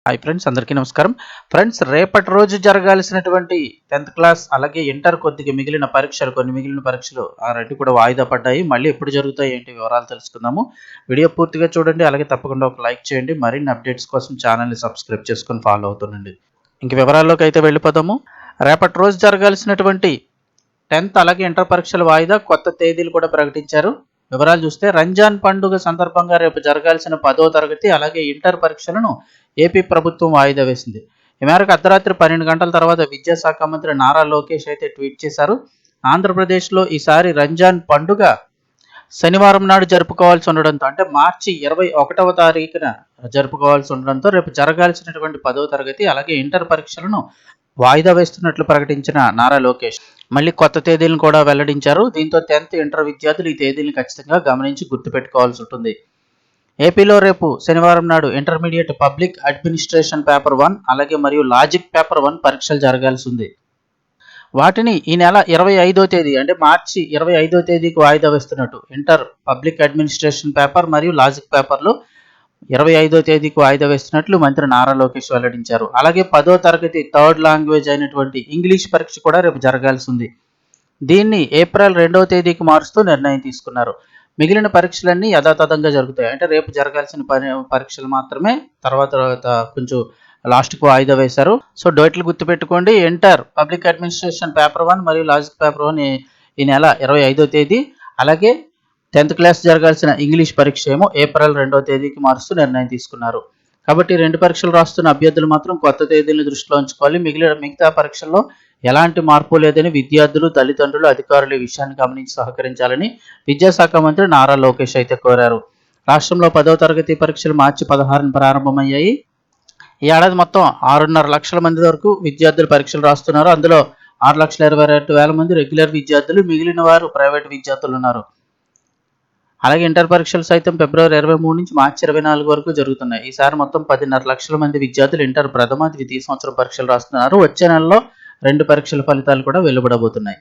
Hi friends, అందరికీ నమస్కారం. Friends, రేపటి రోజు జరగాల్సినటువంటి 10th క్లాస్ అలాగే ఇంటర్ కొద్దిగా కొన్ని మిగిలిన పరీక్షలు ఆ రెండు కూడా వాయిదా పడ్డాయి. మళ్ళీ ఎప్పుడు జరుగుతాయి ఏంటి వివరాలు తెలుసుకుందాము. వీడియో పూర్తిగా చూడండి, అలాగే తప్పకుండా ఒక లైక్ చేయండి. మరిన్ని అప్డేట్స్ కోసం ఛానల్ని సబ్స్క్రైబ్ చేసుకొని ఫాలో అవుతుండండి. ఇంక వివరాల్లోకి అయితే వెళ్ళిపోదాము. రేపటి రోజు జరగాల్సినటువంటి 10th అలాగే ఇంటర్ పరీక్షల వాయిదా కొత్త తేదీలు కూడా ప్రకటించారు. వివరాలు చూస్తే రంజాన్ పండుగ సందర్భంగా రేపు జరగాల్సిన 10వ తరగతి అలాగే ఇంటర్ పరీక్షలను ఏపీ ప్రభుత్వం వాయిదా వేసింది. ఈ మేరకు అర్ధరాత్రి 12 గంటల తర్వాత విద్యాశాఖ మంత్రి నారా లోకేష్ అయితే ట్వీట్ చేశారు. ఆంధ్రప్రదేశ్లో ఈసారి రంజాన్ పండుగ శనివారం నాడు జరుపుకోవాల్సి ఉండడంతో, అంటే మార్చి 21వ తారీఖున జరుపుకోవాల్సి ఉండడంతో రేపు జరగాల్సినటువంటి 10వ తరగతి అలాగే ఇంటర్ పరీక్షలను వాయిదా వేస్తున్నట్లు ప్రకటించిన నారా లోకేష్ మళ్ళీ కొత్త తేదీలను కూడా వెల్లడించారు. దీంతో 10th ఇంటర్ విద్యార్థులు ఈ తేదీలను ఖచ్చితంగా గమనించి గుర్తుపెట్టుకోవాల్సి ఉంటుంది. ఏపీలో రేపు శనివారం నాడు ఇంటర్మీడియట్ పబ్లిక్ అడ్మినిస్ట్రేషన్ పేపర్ 1 అలాగే మరియు లాజిక్ పేపర్ 1 పరీక్షలు జరగాల్సి ఉంది. వాటిని ఈ నెల 25వ తేదీ అంటే మార్చి 25వ తేదీకి వాయిదా వేస్తున్నట్టు ఇంటర్ పబ్లిక్ అడ్మినిస్ట్రేషన్ పేపర్ మరియు లాజిక్ పేపర్లు 25వ తేదీకి వాయిదా వేస్తున్నట్లు మంత్రి నారా లోకేష్ వెల్లడించారు. అలాగే 10వ తరగతి థర్డ్ లాంగ్వేజ్ అయినటువంటి ఇంగ్లీష్ పరీక్ష కూడా రేపు జరగాల్సి ఉంది. దీన్ని ఏప్రిల్ 2వ తేదీకి మారుస్తూ నిర్ణయం తీసుకున్నారు. మిగిలిన పరీక్షలన్నీ యథాతథంగా జరుగుతాయి. అంటే రేపు జరగాల్సిన పరీక్షలు మాత్రమే తర్వాత కొంచెం లాస్ట్కు వాయిదా వేశారు. సో డేట్లు గుర్తుపెట్టుకోండి. ఇంటర్ పబ్లిక్ అడ్మినిస్ట్రేషన్ పేపర్ 1 మరియు లాజిక్ పేపర్ 1 ఈ నెల 25వ తేదీ, అలాగే 10th క్లాస్ జరగాల్సిన ఇంగ్లీష్ పరీక్ష ఏమో ఏప్రిల్ 2వ తేదీకి మారుస్తూ నిర్ణయం తీసుకున్నారు. కాబట్టి రెండు పరీక్షలు రాస్తున్న అభ్యర్థులు మాత్రం కొత్త తేదీలను దృష్టిలో ఉంచుకోవాలి. మిగతా పరీక్షల్లో ఎలాంటి మార్పు లేదని విద్యార్థులు, తల్లిదండ్రులు, అధికారులు ఈ విషయాన్ని గమనించి సహకరించాలని విద్యాశాఖ మంత్రి నారా లోకేష్ అయితే కోరారు. రాష్ట్రంలో 10వ తరగతి పరీక్షలు మార్చి 16న ప్రారంభమయ్యాయి. ఈ ఏడాది మొత్తం 6.5 లక్షల మంది వరకు విద్యార్థులు పరీక్షలు రాస్తున్నారు. అందులో 6,22,000 మంది రెగ్యులర్ విద్యార్థులు, మిగిలిన వారు ప్రైవేట్ విద్యార్థులు ఉన్నారు. అలాగే ఇంటర్ పరీక్షలు సైతం ఫిబ్రవరి 23 నుంచి మార్చి 24 వరకు జరుగుతున్నాయి. ఈసారి మొత్తం 10.5 లక్షల మంది విద్యార్థులు ఇంటర్ ప్రథమ, ద్వితీయ సంవత్సరం పరీక్షలు రాస్తున్నారు. వచ్చే నెలలో 2 పరీక్షల ఫలితాలు కూడా వెలువడబోతున్నాయి.